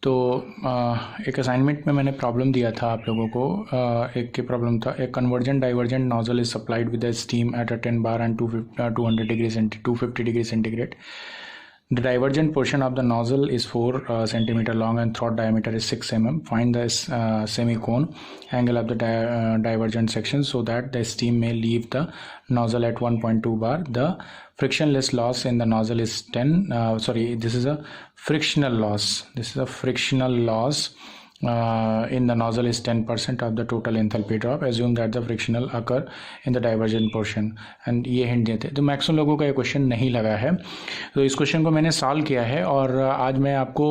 तो एक असाइनमेंट में मैंने प्रॉब्लम दिया था आप लोगों को। एक की प्रॉब्लम था, एक convergent divergent nozzle is supplied with the steam at a 10 bar and 200 degree 250 degree centigrade. The divergent portion of the nozzle is 4 centimeter long and throat diameter is 6 mm. Find the semicone angle of the divergent section so that the steam may leave the nozzle at 1.2 bar. The frictionless loss in the nozzle is 10. This is a frictional loss. This is a frictional loss. In the nozzle is 10% of the total enthalpy drop. Assume that the frictional occur in the divergent portion. And ये hint देते हैं। तो maximum लोगों का ये question नहीं लगा है, तो इस क्वेश्चन को मैंने सॉल्व किया है और आज मैं आपको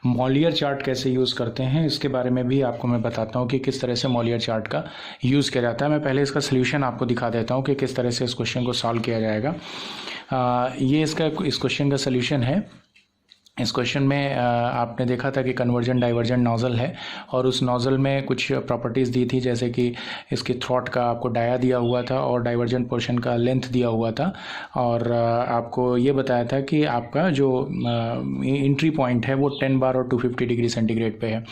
मॉलियर चार्ट कैसे यूज़ करते हैं इसके बारे में भी आपको मैं बताता हूँ कि किस तरह से मॉलियर चार्ट का यूज़ किया जाता है। मैं पहले इसका सोल्यूशन आपको दिखा देता हूँ कि किस तरह से इस क्वेश्चन को सॉल्व किया जाएगा। ये इस क्वेश्चन का सोल्यूशन है। इस क्वेश्चन में आपने देखा था कि कन्वर्जेंट डाइवर्जेंट नोज़ल है और उस नोज़ल में कुछ प्रॉपर्टीज़ दी थी, जैसे कि इसकी थ्रॉट का आपको डाया दिया हुआ था और डाइवर्जेंट पोर्शन का लेंथ दिया हुआ था, और आपको ये बताया था कि आपका जो एंट्री पॉइंट है वो 10 बार और 250 डिग्री सेंटीग्रेड पे है।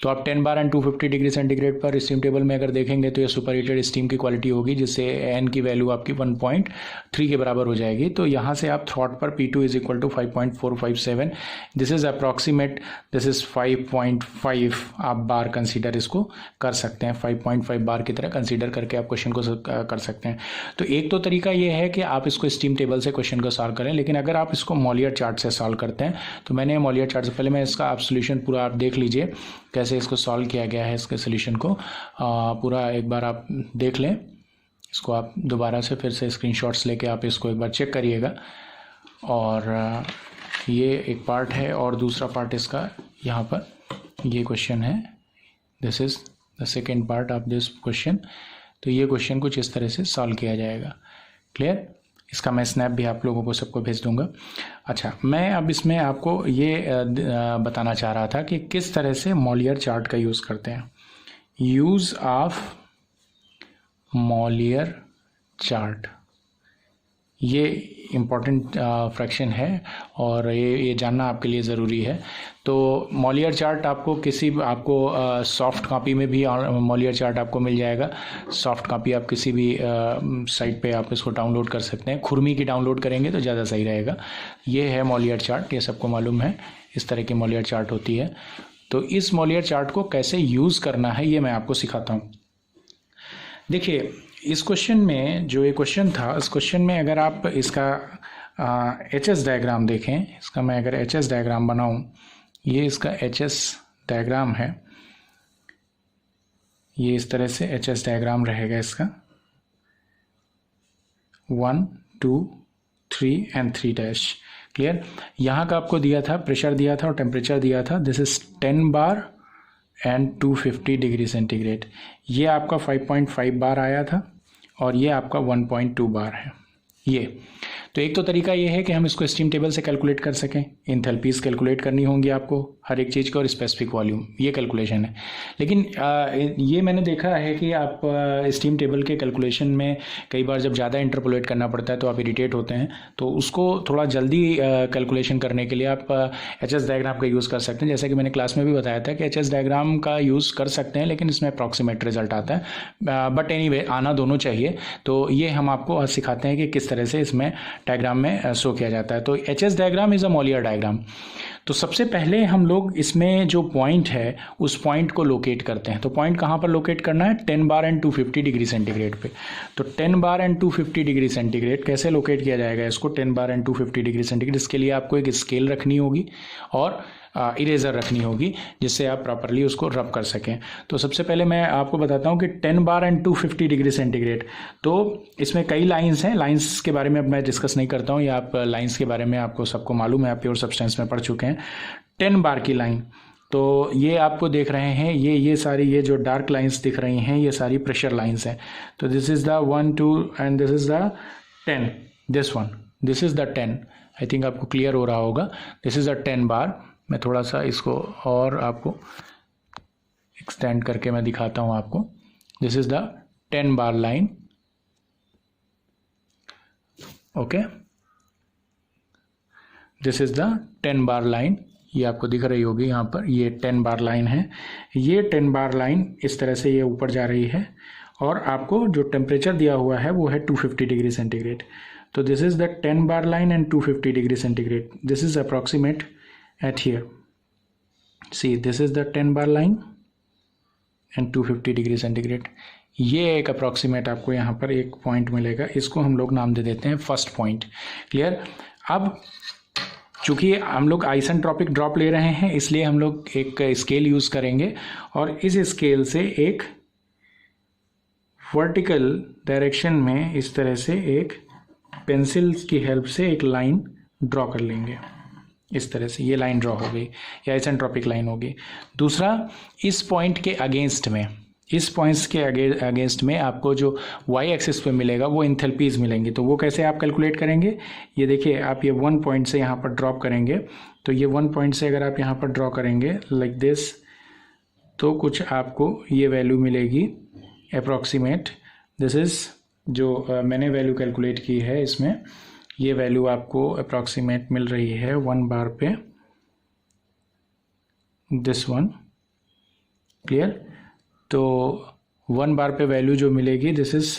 तो आप 10 बार एंड 250 डिग्री सेंटीग्रेड पर स्टीम टेबल में अगर देखेंगे तो ये सुपर हीटेड स्टीम की क्वालिटी होगी, जिससे एन की वैल्यू आपकी 1.3 के बराबर हो जाएगी। तो यहाँ से आप थ्रॉट पर P2 is equal to 5.457, this is approximate, this is 5.5 आप बार कंसीडर इसको कर सकते हैं, 5.5 बार की तरह कंसीडर करके आप क्वेश्चन को कर सकते हैं। तो एक तो तरीका ये है कि आप इसको स्टीम टेबल से क्वेश्चन को सॉल्व करें, लेकिन अगर आप इसको मॉलियर चार्ट से सॉल्व करते हैं तो मैंने मॉलियर चार्ट से पहले मैं इसका आप सोल्यूशन पूरा आप देख लीजिए कैसे इसको सॉल्व किया गया है। इसके सोल्यूशन को पूरा एक बार आप देख लें, इसको आप दोबारा से फिर से स्क्रीनशॉट्स लेके आप इसको एक बार चेक करिएगा। और ये एक पार्ट है और दूसरा पार्ट इसका यहाँ पर ये क्वेश्चन है, this is the second part of this question. तो ये क्वेश्चन कुछ इस तरह से सॉल्व किया जाएगा। क्लियर? इसका मैं स्नैप भी आप लोगों को सबको भेज दूंगा। अच्छा, मैं अब इसमें आपको ये बताना चाह रहा था कि किस तरह से मॉलियर चार्ट का यूज़ करते हैं। यूज़ ऑफ मॉलियर चार्ट, ये इम्पॉर्टेंट फ्रैक्शन है और ये जानना आपके लिए ज़रूरी है। तो मॉलियर चार्ट आपको सॉफ्ट कॉपी में भी मॉलियर चार्ट आपको मिल जाएगा। सॉफ्ट कॉपी आप किसी भी साइट पे आप इसको डाउनलोड कर सकते हैं। खुरमी की डाउनलोड करेंगे तो ज़्यादा सही रहेगा। ये है मॉलियर चार्ट, ये सबको मालूम है, इस तरह की मॉलियर चार्ट होती है। तो इस मॉलियर चार्ट को कैसे यूज़ करना है ये मैं आपको सिखाता हूँ। देखिए, इस क्वेश्चन में जो ये क्वेश्चन था, इस क्वेश्चन में अगर आप इसका HS डायग्राम देखें, इसका मैं अगर HS डायग्राम बनाऊं, ये इसका HS डायग्राम है, ये इस तरह से HS डायग्राम रहेगा इसका 1 2 3 एंड 3 डैश। क्लियर? यहाँ का आपको दिया था, प्रेशर दिया था और टेम्परेचर दिया था। This is 10 bar and 250 degree centigrade. ये आपका 5.5 बार आया था और ये आपका 1.2 बार है। ये तो एक तो तरीका ये है कि हम इसको स्टीम टेबल से कैलकुलेट कर सकें। एंथैल्पीज़ कैलकुलेट करनी होंगी आपको हर एक चीज़ को, और स्पेसिफिक वॉल्यूम, ये कैलकुलेशन है। लेकिन ये मैंने देखा है कि आप स्टीम टेबल के कैलकुलेशन में कई बार जब ज़्यादा इंटरपोलेट करना पड़ता है तो आप इरिटेट होते हैं। तो उसको थोड़ा जल्दी कैलकुलेशन करने के लिए आप HS डायग्राम का यूज़ कर सकते हैं। जैसे कि मैंने क्लास में भी बताया था कि HS डायग्राम का यूज़ कर सकते हैं, लेकिन इसमें अप्रॉक्सीमेट रिजल्ट आता है। बट एनीवे आना दोनों चाहिए। तो ये हम आपको आज सिखाते हैं कि किस तरह से इसमें डायग्राम में शो किया जाता है। तो HS diagram is a Molière diagram. तो सबसे पहले हम लोग इसमें जो पॉइंट है उस पॉइंट को लोकेट करते हैं। तो पॉइंट कहाँ पर लोकेट करना है? 10 बार एंड 250 डिग्री सेंटीग्रेड पे। तो 10 बार एंड 250 डिग्री सेंटीग्रेड कैसे लोकेट किया जाएगा इसको? 10 बार एंड 250 डिग्री सेंटीग्रेड, इसके लिए आपको एक स्केल रखनी होगी और इरेज़र रखनी होगी जिससे आप प्रॉपरली उसको रब कर सकें। तो सबसे पहले मैं आपको बताता हूँ कि 10 बार एंड 250 डिग्री सेंटीग्रेड, तो इसमें कई लाइंस हैं। लाइंस के बारे में अब मैं डिस्कस नहीं करता हूँ, या आप लाइंस के बारे में आपको सबको मालूम है, आप प्योर सब्सटेंस में पढ़ चुके हैं। 10 बार की लाइन, तो ये आपको देख रहे हैं, ये सारी ये जो डार्क लाइंस दिख रही हैं ये सारी प्रेशर लाइंस हैं। तो this is the 1 2 and this is the 10, this is the 10। I think आपको क्लियर हो रहा होगा। दिस इज़ द 10 बार। मैं थोड़ा सा इसको और आपको एक्सटेंड करके मैं दिखाता हूँ आपको। This is the 10 bar line, okay. This is the 10 bar line, ये आपको दिख रही होगी यहाँ पर, ये 10 बार लाइन है। ये 10 बार लाइन इस तरह से ये ऊपर जा रही है और आपको जो टेम्परेचर दिया हुआ है वो है 250 डिग्री सेंटीग्रेड। तो this is the 10 bar line and 250 degree centigrade. This is approximate eight here. See this is the 10 bar line and 250 degree centigrade. ये एक अप्रॉक्सीमेट आपको यहाँ पर एक पॉइंट मिलेगा, इसको हम लोग नाम दे देते हैं फर्स्ट पॉइंट। क्लियर। अब चूंकि हम लोग आइसेंट्रोपिक ड्रॉप ले रहे हैं इसलिए हम लोग एक स्केल यूज करेंगे और इस स्केल से एक वर्टिकल डायरेक्शन में इस तरह से एक पेंसिल की हेल्प से एक लाइन ड्रॉ कर लेंगे। इस तरह से ये लाइन ड्रॉ हो गई, ये आइसेंट्रोपिक लाइन होगी। दूसरा, इस पॉइंट के अगेंस्ट में, इस पॉइंट्स के अगेंस्ट में आपको जो वाई एक्सिस पे मिलेगा वो इंथैल्पीज मिलेंगी। तो वो कैसे आप कैलकुलेट करेंगे, ये देखिए आप ये 1 पॉइंट से यहाँ पर ड्रॉप करेंगे। तो ये 1 पॉइंट से अगर आप यहाँ पर ड्रॉ करेंगे लाइक दिस, तो कुछ आपको ये वैल्यू मिलेगी अप्रॉक्सीमेट। दिस इज जो मैंने वैल्यू कैलकुलेट की है, इसमें ये वैल्यू आपको अप्रॉक्सीमेट मिल रही है 1 बार पे, दिस वन। क्लियर। तो 1 बार पे वैल्यू जो मिलेगी दिस इज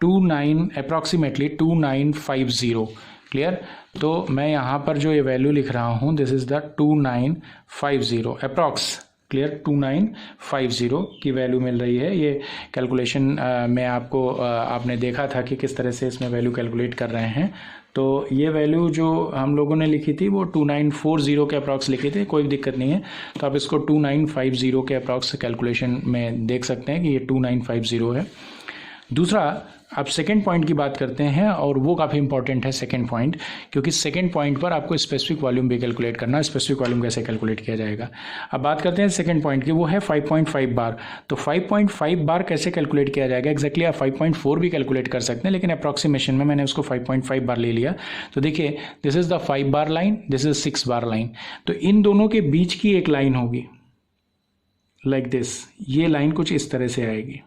29 अप्रॉक्सीमेटली 2950। क्लियर। तो मैं यहाँ पर जो ये वैल्यू लिख रहा हूँ this is the 2950 approx. Clear. 2950 की वैल्यू मिल रही है। ये कैलकुलेशन में आपको आपने देखा था कि किस तरह से इसमें वैल्यू कैलकुलेट कर रहे हैं। तो ये वैल्यू जो हम लोगों ने लिखी थी वो 2940 के अप्रॉक्स लिखी थी, कोई दिक्कत नहीं है। तो आप इसको 2950 के अप्रॉक्स कैलकुलेशन में देख सकते हैं कि ये 2950 है। दूसरा, अब सेकेंड पॉइंट की बात करते हैं और वो काफ़ी इंपॉर्टेंट है सेकेंड पॉइंट, क्योंकि सेकेंड पॉइंट पर आपको स्पेसिफिक वॉल्यूम भी कैलकुलेट करना है। स्पेसिफिक वॉल्यूम कैसे कैलकुलेट किया जाएगा, अब बात करते हैं सेकेंड पॉइंट की, वो है 5.5 बार। तो 5.5 बार कैसे कैलकुलेट किया जाएगा, एक्जैक्टली आप 5.4 भी कैलकुलेट कर सकते हैं, लेकिन अप्रॉक्सीमेशन में मैंने उसको 5.5 बार ले लिया। तो देखिए this is the 5 bar line, this is 6 bar line. तो इन दोनों के बीच की एक लाइन होगी लाइक दिस, ये लाइन कुछ इस तरह से आएगी।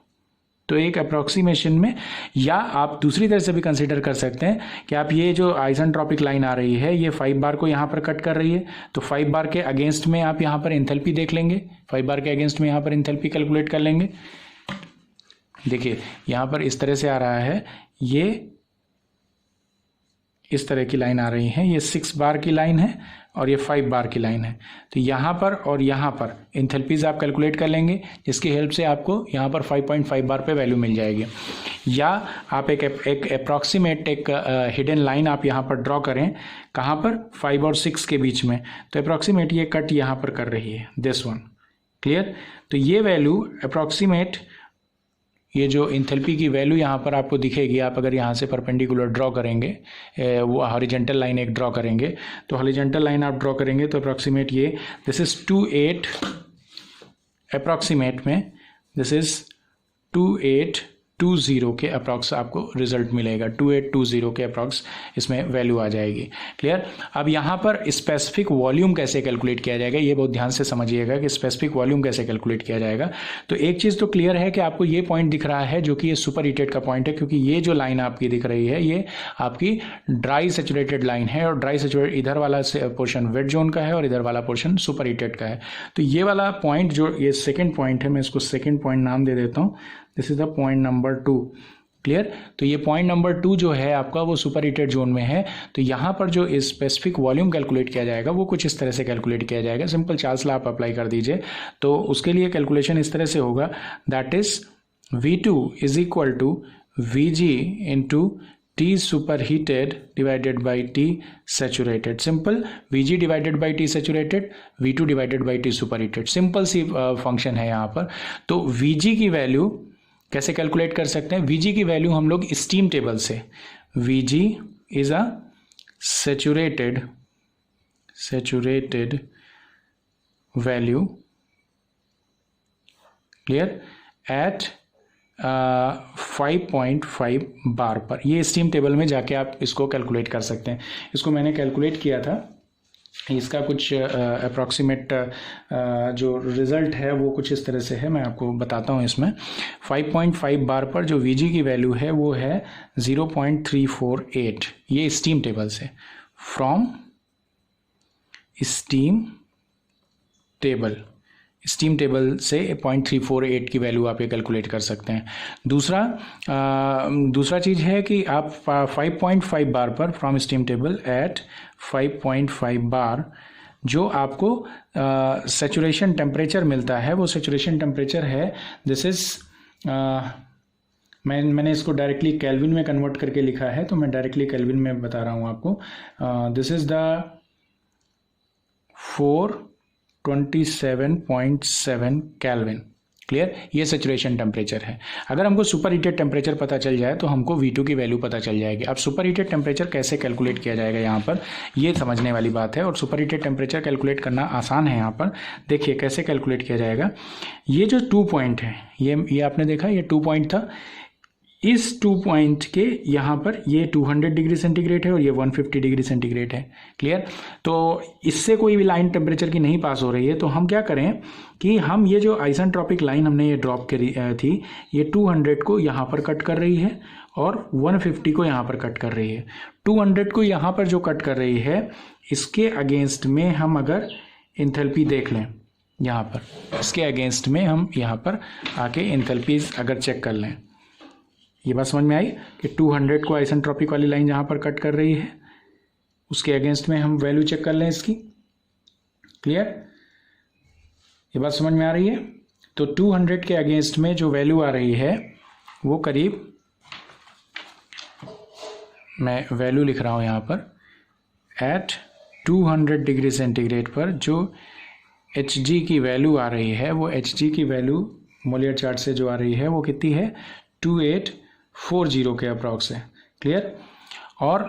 तो एक अप्रॉक्सीमेशन में, या आप दूसरी तरह से भी कंसीडर कर सकते हैं कि आप ये जो आइसेंट्रोपिक लाइन आ रही है ये 5 बार को यहाँ पर कट कर रही है। तो 5 बार के अगेंस्ट में आप यहाँ पर एंथैल्पी देख लेंगे, 5 बार के अगेंस्ट में यहाँ पर एंथैल्पी कैलकुलेट कर लेंगे। देखिए यहाँ पर इस तरह से आ रहा है, ये इस तरह की लाइन आ रही है, ये 6 बार की लाइन है और ये 5 बार की लाइन है। तो यहाँ पर और यहाँ पर एंथैल्पीज आप कैलकुलेट कर लेंगे, जिसकी हेल्प से आपको यहाँ पर 5.5 बार पे वैल्यू मिल जाएगी। या आप एक अप्रॉक्सीमेट एक हिडन लाइन आप यहाँ पर ड्रॉ करें, कहाँ पर, 5 और 6 के बीच में। तो अप्रॉक्सीमेट ये कट यहाँ पर कर रही है, दिस वन। क्लियर। तो ये वैल्यू अप्रॉक्सीमेट, ये जो इंथैल्पी की वैल्यू यहाँ पर आपको दिखेगी, आप अगर यहाँ से परपेंडिकुलर ड्रॉ करेंगे, वो हॉरिजॉन्टल लाइन एक ड्रॉ करेंगे, तो हॉरिजॉन्टल लाइन आप ड्रॉ करेंगे तो अप्रॉक्सीमेट ये दिस इज 28, अप्रॉक्सीमेट में दिस इज 2820 के अप्रॉक्स आपको रिजल्ट मिलेगा, 2820 के अप्रॉक्स इसमें वैल्यू आ जाएगी। क्लियर। अब यहाँ पर स्पेसिफिक वॉल्यूम कैसे कैलकुलेट किया जाएगा, ये बहुत ध्यान से समझिएगा कि स्पेसिफिक वॉल्यूम कैसे कैलकुलेट किया जाएगा। तो एक चीज़ तो क्लियर है कि आपको ये पॉइंट दिख रहा है जो कि ये सुपर हीटेड का पॉइंट है, क्योंकि ये जो लाइन आपकी दिख रही है ये आपकी ड्राई सेचुरेटेड लाइन है, और ड्राई सेचुरेटेड इधर वाला पोर्शन वेट जोन का है और इधर वाला पोर्शन सुपर हीटेड का है। तो ये वाला पॉइंट जो ये सेकेंड पॉइंट है, मैं इसको सेकेंड पॉइंट नाम दे देता हूँ, this is the point number 2। Clear. तो ये पॉइंट नंबर 2 जो है आपका वो सुपर हीटेड जोन में है। तो यहाँ पर जो स्पेसिफिक वॉल्यूम कैलकुलेट किया जाएगा वो कुछ इस तरह से कैलकुलेट किया जाएगा। सिंपल चार्ल्स लॉ आप अप्लाई कर दीजिए, तो उसके लिए कैलकुलेशन इस तरह से होगा, that is V2 is equal to VG into T superheated divided by T saturated. Simple, VG divided by T saturated, V2 divided by T superheated। Simple सी फंक्शन है यहाँ पर। तो VG की वैल्यू कैसे कैलकुलेट कर सकते हैं, VG की वैल्यू हम लोग स्टीम टेबल से, VG is a saturated value, clear, at 5.5 bar पर। ये स्टीम टेबल में जाके आप इसको कैलकुलेट कर सकते हैं। इसको मैंने कैलकुलेट किया था, इसका कुछ अप्रॉक्सीमेट जो रिज़ल्ट है वो कुछ इस तरह से है, मैं आपको बताता हूँ। इसमें 5.5 बार पर जो VG की वैल्यू है वो है 0.348, ये स्टीम टेबल से, फ्रॉम स्टीम स्टीम टेबल से 0.348 की वैल्यू आप ये कैलकुलेट कर सकते हैं। दूसरा चीज़ है कि आप 5.5 बार पर फ्रॉम स्टीम टेबल एट 5.5 बार जो आपको सैचुरेशन टेम्परेचर मिलता है, वो सैचुरेशन टेम्परेचर है, दिस इज़ मैंने इसको डायरेक्टली केल्विन में कन्वर्ट करके लिखा है, तो मैं डायरेक्टली केल्विन में बता रहा हूँ आपको। This is the 427.7 kelvin. Clear, ये सैचुरेशन टेम्परेचर है। अगर हमको सुपर हीटेड टेम्परेचर पता चल जाए तो हमको V2 की वैल्यू पता चल जाएगी। अब सुपर हीटेड टेम्परेचर कैसे कैलकुलेट किया जाएगा यहाँ पर, ये समझने वाली बात है। और सुपर हीटेड टेम्परेचर कैलकुलेट करना आसान है। यहाँ पर देखिए कैसे कैलकुलेट किया जाएगा। ये जो 2 पॉइंट है, ये आपने देखा, ये 2 पॉइंट था। इस 2 पॉइंट के यहाँ पर ये 200 डिग्री सेंटीग्रेड है और ये 150 डिग्री सेंटीग्रेड है। क्लियर, तो इससे कोई भी लाइन टेम्परेचर की नहीं पास हो रही है, तो हम क्या करें कि हम ये जो आइसेंट्रोपिक लाइन हमने ये ड्रॉप करी थी, ये 200 को यहाँ पर कट कर रही है और 150 को यहाँ पर कट कर रही है। 200 को यहाँ पर जो कट कर रही है, इसके अगेंस्ट में हम अगर एंथैल्पी देख लें, यहाँ पर इसके अगेंस्ट में हम यहाँ पर आके एंथैल्पीज अगर चेक कर लें, ये बात समझ में आई कि 200 को आइसेंट्रोपिक वाली लाइन जहाँ पर कट कर रही है, उसके अगेंस्ट में हम वैल्यू चेक कर लें इसकी। क्लियर, ये बात समझ में आ रही है। तो 200 के अगेंस्ट में जो वैल्यू आ रही है वो करीब, मैं वैल्यू लिख रहा हूँ यहाँ पर, एट 200 डिग्री सेंटीग्रेड पर जो Hg की वैल्यू आ रही है, वो Hg की वैल्यू मोलियर चार्ट से जो आ रही है वो कितनी है, 2840 के अप्रॉक्स है। क्लियर, और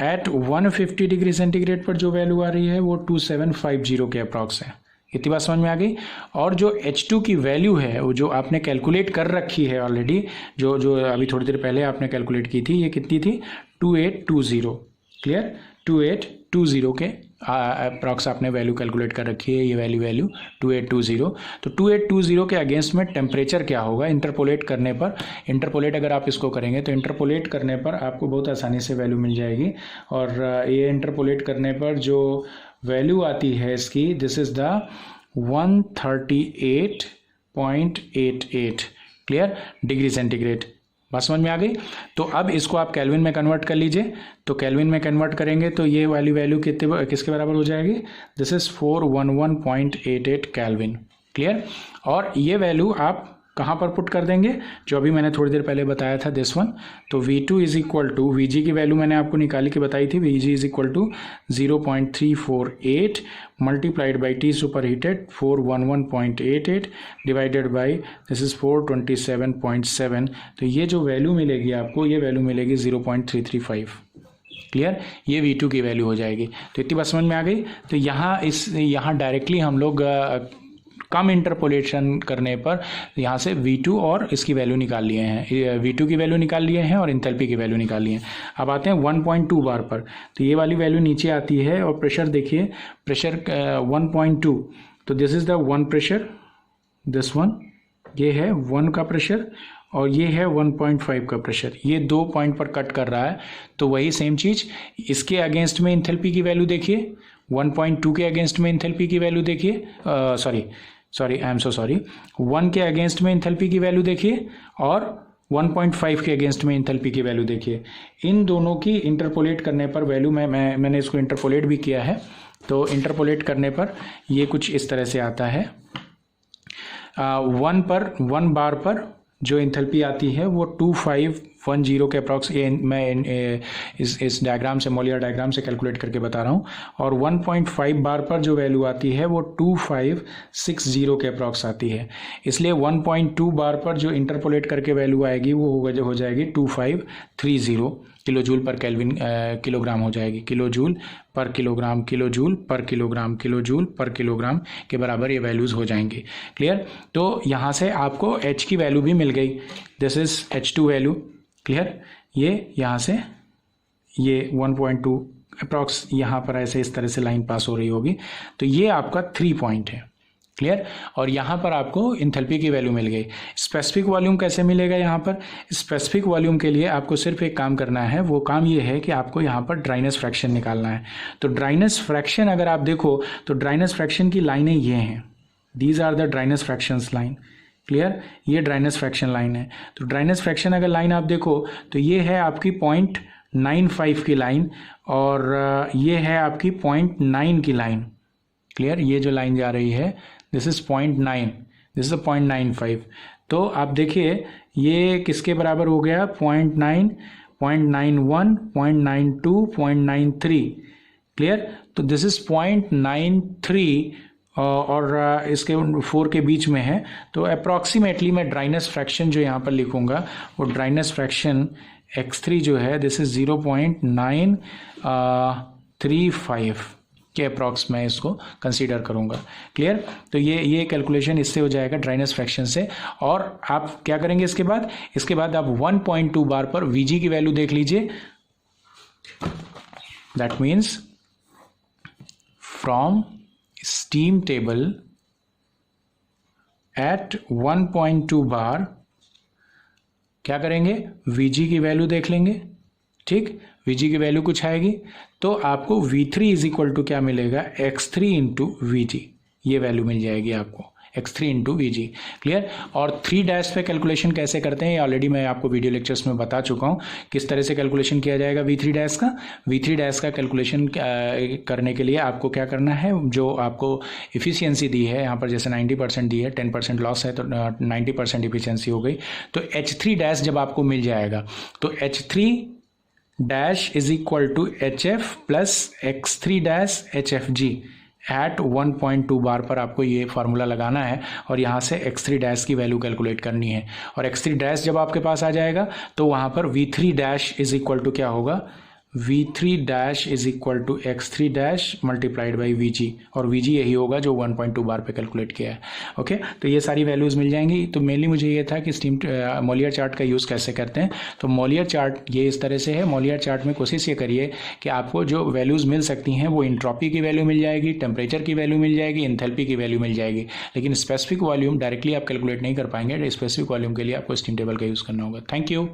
एट 150 डिग्री सेंटीग्रेड पर जो वैल्यू आ रही है वो 2750 के अप्रॉक्स है। इतनी बात समझ में आ गई। और जो H2 की वैल्यू है वो जो आपने कैलकुलेट कर रखी है ऑलरेडी, जो अभी थोड़ी देर पहले आपने कैलकुलेट की थी, ये कितनी थी, 2820। क्लियर, 2820 के अप्रॉक्स आपने वैल्यू कैलकुलेट कर रखी है, ये वैल्यू 2820। तो 2820 के अगेंस्ट में टेम्परेचर क्या होगा इंटरपोलेट करने पर, इंटरपोलेट अगर आप इसको करेंगे तो इंटरपोलेट करने पर आपको बहुत आसानी से वैल्यू मिल जाएगी। और ये इंटरपोलेट करने पर जो वैल्यू आती है इसकी, this is the 138.88 clear degree centigrade. बात समझ में आ गई। तो अब इसको आप केल्विन में कन्वर्ट कर लीजिए। तो केल्विन में कन्वर्ट करेंगे तो ये वाली वैल्यू किसके बराबर हो जाएगी, दिस इज 411.88 केल्विन। क्लियर, और ये वैल्यू आप कहाँ पर पुट कर देंगे, जो अभी मैंने थोड़ी देर पहले बताया था दिस वन। तो V2 is equal to, Vg की वैल्यू मैंने आपको निकाली के बताई थी, Vg is equal to 0.348 multiplied by T superheated 411.88 divided by this is 427.7। तो ये जो वैल्यू मिलेगी आपको, ये वैल्यू मिलेगी 0.335। क्लियर, ये V2 की वैल्यू हो जाएगी। तो इतनी बात समझ में आ गई। तो यहाँ डायरेक्टली हम लोग कम इंटरपोलेशन करने पर यहाँ से V2 और इसकी वैल्यू निकाल लिए हैं, V2 की वैल्यू निकाल लिए हैं और इंथैल्पी की वैल्यू निकाल लिए हैं। अब आते हैं 1.2 बार पर। तो ये वाली वैल्यू नीचे आती है और प्रेशर देखिए, प्रेशर 1.2। तो this is the 1 pressure, this one, ये है 1 का प्रेशर और ये है 1.5 का प्रेशर। ये 2 पॉइंट पर कट कर रहा है। तो वही सेम चीज़ इसके अगेंस्ट में इंथैल्पी की वैल्यू देखिए, 1.2 के अगेंस्ट में इंथैल्पी की वैल्यू देखिए, sorry I am so sorry, 1 के अगेंस्ट में इंथैल्पी की वैल्यू देखिए और 1.5 के अगेंस्ट में इंथैल्पी की वैल्यू देखिए। इन दोनों की इंटरपोलेट करने पर वैल्यू मैंने इसको इंटरपोलेट भी किया है। तो इंटरपोलेट करने पर ये कुछ इस तरह से आता है। 1 बार पर जो इंथैल्पी आती है वो 2510 के अप्रॉक्स, मैं इस डायग्राम से, मोलियर डायग्राम से कैलकुलेट करके बता रहा हूँ। और 1.5 बार पर जो वैल्यू आती है वो 2560 के अप्रॉक्स आती है। इसलिए 1.2 बार पर जो इंटरपोलेट करके वैल्यू आएगी वो हो जाएगी 2530 किलोजूल पर केल्विन किलोग्राम हो जाएगी, किलोजूल पर किलोग्राम, किलोजूल पर किलोग्राम, किलोजूल पर किलोग्राम के बराबर ये वैल्यूज़ हो जाएंगी। क्लियर, तो यहाँ से आपको H की वैल्यू भी मिल गई, this is H2 value. Clear, ये यहाँ से ये 1.2 अप्रॉक्स यहाँ पर ऐसे इस तरह से लाइन पास हो रही होगी। तो ये आपका 3 पॉइंट है। क्लियर। और यहाँ पर आपको इंथैल्पी की वैल्यू मिल गई। स्पेसिफिक वॉल्यूम कैसे मिलेगा यहाँ पर? स्पेसिफिक वॉल्यूम के लिए आपको सिर्फ एक काम करना है, वो काम ये है कि आपको यहाँ पर ड्राइनेस फ्रैक्शन निकालना है। तो ड्राइनेस फ्रैक्शन अगर आप देखो तो ड्राइनेस फ्रैक्शन की लाइनें ये हैं, these are the dryness fractions line. Clear, ये ड्राइनेस फ्रैक्शन लाइन है। तो ड्राइनेस फ्रैक्शन अगर लाइन आप देखो तो ये है आपकी 0.95 की लाइन और ये है आपकी 0.9 की लाइन। क्लियर, ये जो लाइन जा रही है दिस इज 0.9, दिस इज 0.95। तो आप देखिए ये किसके बराबर हो गया? 0.9, 0.91, 0.92, 0.93। क्लियर, तो दिस इज 0.93 और इसके 4 के बीच में है। तो अप्रॉक्सीमेटली मैं ड्राइनेस फ्रैक्शन जो यहाँ पर लिखूंगा वो ड्राइनेस फ्रैक्शन x3 जो है दिस इज 0.935 के अप्रॉक्स मैं इसको कंसीडर करूंगा। क्लियर, तो ये कैलकुलेशन इससे हो जाएगा ड्राइनेस फ्रैक्शन से। और आप क्या करेंगे इसके बाद आप 1.2 बार पर Vg की वैल्यू देख लीजिए। That means from steam table at 1.2 bar क्या करेंगे? Vg की वैल्यू देख लेंगे। ठीक, Vg की वैल्यू कुछ आएगी तो आपको V3 इज इक्वल टू क्या मिलेगा? x3 इंटू Vg, ये वैल्यू मिल जाएगी आपको, x3 इंटू Vg। क्लियर। और 3' पे कैलकुलेशन कैसे करते हैं ये ऑलरेडी मैं आपको वीडियो लेक्चर्स में बता चुका हूँ किस तरह से कैलकुलेशन किया जाएगा V3' का। V3' का कैलकुलेशन करने के लिए आपको क्या करना है, जो आपको इफ़िशियंसी दी है यहाँ पर जैसे 90% दी है, 10% लॉस है तो 90% इफ़िशियंसी हो गई। तो H3' जब आपको मिल जाएगा तो H3' is equal to HF plus x3' HFG at 1.2 bar पर आपको ये फार्मूला लगाना है और यहाँ से x3' की वैल्यू कैलकुलेट करनी है। और x3' जब आपके पास आ जाएगा तो वहाँ पर V3' इज इक्वल टू क्या होगा? V3' is equal to x3' multiplied by Vg, और Vg यही होगा जो 1.2 बार पे कैलकुलेट किया है। ओके, तो ये सारी वैल्यूज़ मिल जाएंगी। तो मेनली मुझे ये था कि स्टीम मोलियर चार्ट का यूज़ कैसे करते हैं। तो मोलियर चार्ट ये इस तरह से है। मोलियर चार्ट में कोशिश ये करिए कि आपको जो वैल्यूज़ मिल सकती हैं वो इंट्रोपी की वैल्यू मिल जाएगी, टेम्परेचर की वैल्यू मिल जाएगी, इंथैल्पी की वैल्यू मिल जाएगी, लेकिन स्पेसिफिक वॉल्यूम डायरेक्टली आप कैलकुलेट नहीं कर पाएंगे। स्पेसिफिक वॉल्यूम के लिए आपको स्टीम टेबल का यूज़ करना होगा। Thank you.